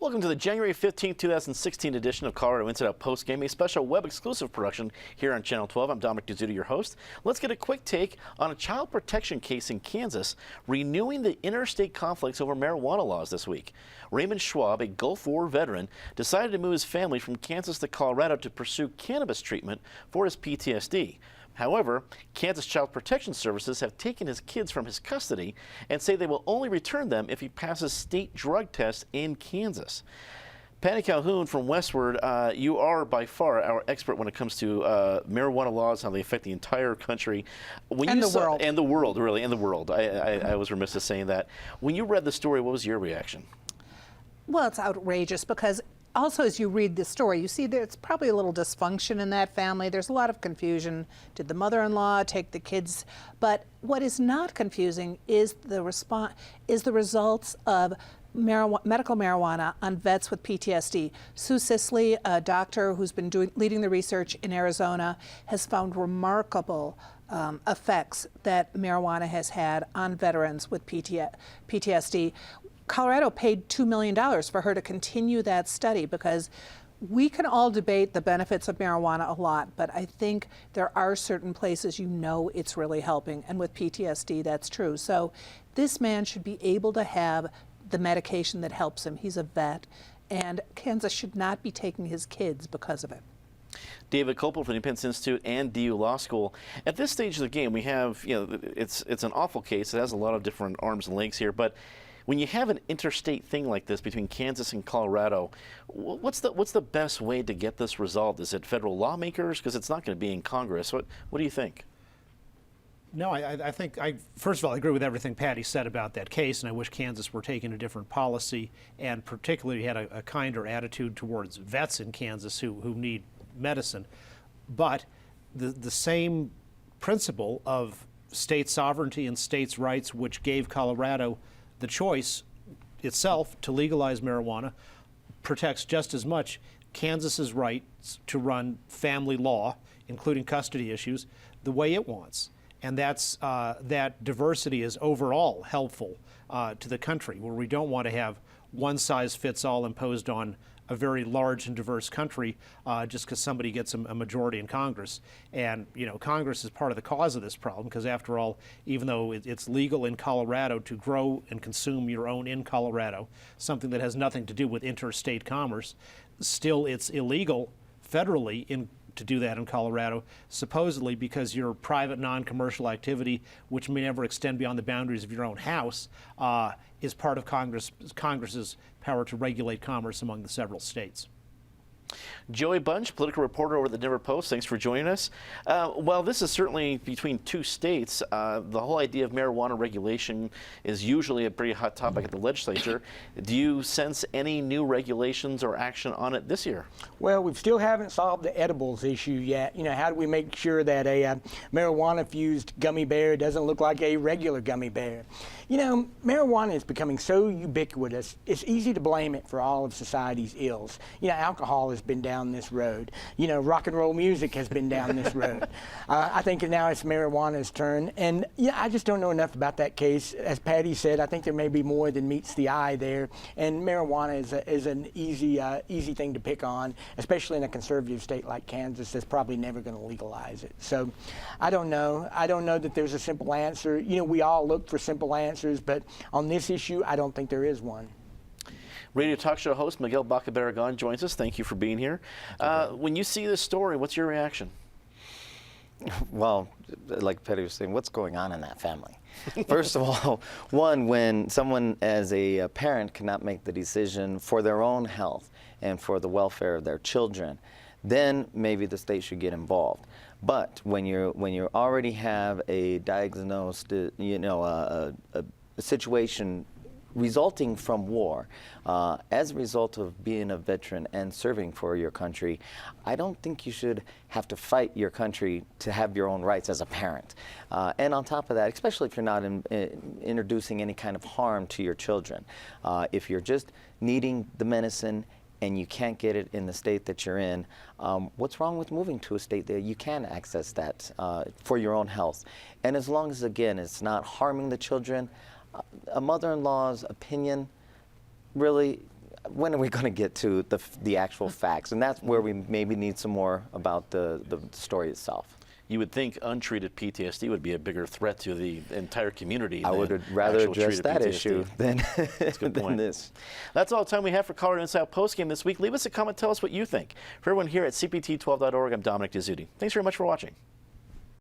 Welcome to the January 15th, 2016 edition of Colorado Inside Out Postgame, a special web-exclusive production here on Channel 12. I'm Dominic Dezzutti, your host. Let's get a quick take on a child protection case in Kansas, renewing the interstate conflicts over marijuana laws this week. Raymond Schwab, a Gulf War veteran, decided to move his family from Kansas to Colorado to pursue cannabis treatment for his PTSD. However, Kansas Child Protection Services have taken his kids from his custody and say they will only return them if he passes state drug tests in Kansas. Patty Calhoun from Westward, you are by far our expert when it comes to marijuana laws, how they affect the entire country. And the world. And the world, really, and the world. I was remiss in saying that. When you read the story, what was your reaction? Well, it's outrageous because also, as you read the story, you see there's probably a little dysfunction in that family. There's a lot of confusion. Did the mother-in-law take the kids? But what is not confusing is the results of medical marijuana on vets with PTSD. Sue Sisley, a doctor who's been leading the research in Arizona, has found remarkable effects that marijuana has had on veterans with PTSD. Colorado paid $2 million for her to continue that study because we can all debate the benefits of marijuana a lot, but I think there are certain places it's really helping, and with PTSD that's true. So this man should be able to have the medication that helps him. He's a vet, and Kansas should not be taking his kids because of it. David Kopel from the Independence Institute and DU Law School. At this stage of the game, we have, it's an awful case. It has a lot of different arms and legs here, but when you have an interstate thing like this between Kansas and Colorado, what's the best way to get this resolved? Is it federal lawmakers? Because it's not going to be in Congress. What do you think? No, I think, first of all, I agree with everything Patty said about that case, and I wish Kansas were taking a different policy and particularly had a kinder attitude towards vets in Kansas who need medicine. But the same principle of state sovereignty and states' rights, which gave Colorado the choice itself to legalize marijuana, protects just as much Kansas's rights to run family law, including custody issues, the way it wants. And that diversity is overall helpful to the country, where we don't want to have one size fits all imposed on a very large and diverse country just because somebody gets a majority in Congress. And Congress is part of the cause of this problem because, after all, even though it's legal in Colorado to grow and consume your own in Colorado, something that has nothing to do with interstate commerce, still it's illegal federally to do that in Colorado, supposedly because your private non-commercial activity, which may never extend beyond the boundaries of your own house, is part of Congress's power to regulate commerce among the several states. Joey Bunch, political reporter over at the Denver Post, thanks for joining us. Well, this is certainly between two states. The whole idea of marijuana regulation is usually a pretty hot topic at the legislature. Do you sense any new regulations or action on it this year? Well, we still haven't solved the edibles issue yet. How do we make sure that a marijuana-fused gummy bear doesn't look like a regular gummy bear? Marijuana is becoming so ubiquitous, it's easy to blame it for all of society's ills. Alcohol has been down this road. Rock and roll music has been down this road. I think now it's marijuana's turn. And I just don't know enough about that case. As Patty said, I think there may be more than meets the eye there. And marijuana is an easy thing to pick on, especially in a conservative state like Kansas that's probably never going to legalize it. So I don't know. I don't know that there's a simple answer. We all look for simple answers, but on this issue, I don't think there is one. Radio talk show host Miguel Baca-Barragan joins us. Thank you for being here. When you see this story, what's your reaction? Well, like Petty was saying, what's going on in that family? First of all, when someone as a parent cannot make the decision for their own health and for the welfare of their children, then maybe the state should get involved. But when you already have a diagnosed, a situation resulting from war, as a result of being a veteran and serving for your country, I don't think you should have to fight your country to have your own rights as a parent. And on top of that, especially if you're not introducing any kind of harm to your children, if you're just needing the medicine and you can't get it in the state that you're in, what's wrong with moving to a state that you can access that for your own health? And as long as, again, it's not harming the children, a mother-in-law's opinion, really, when are we going to get to the actual facts? And that's where we maybe need some more about the story itself. You would think untreated PTSD would be a bigger threat to the entire community. I than would rather actual address treated that PTSD. issue than, That's a good than point. this. That's all the time we have for Colorado Inside postgame this week. Leave us a comment. Tell us what you think. For everyone here at CPT12.org, I'm Dominic Dezzutti. Thanks very much for watching.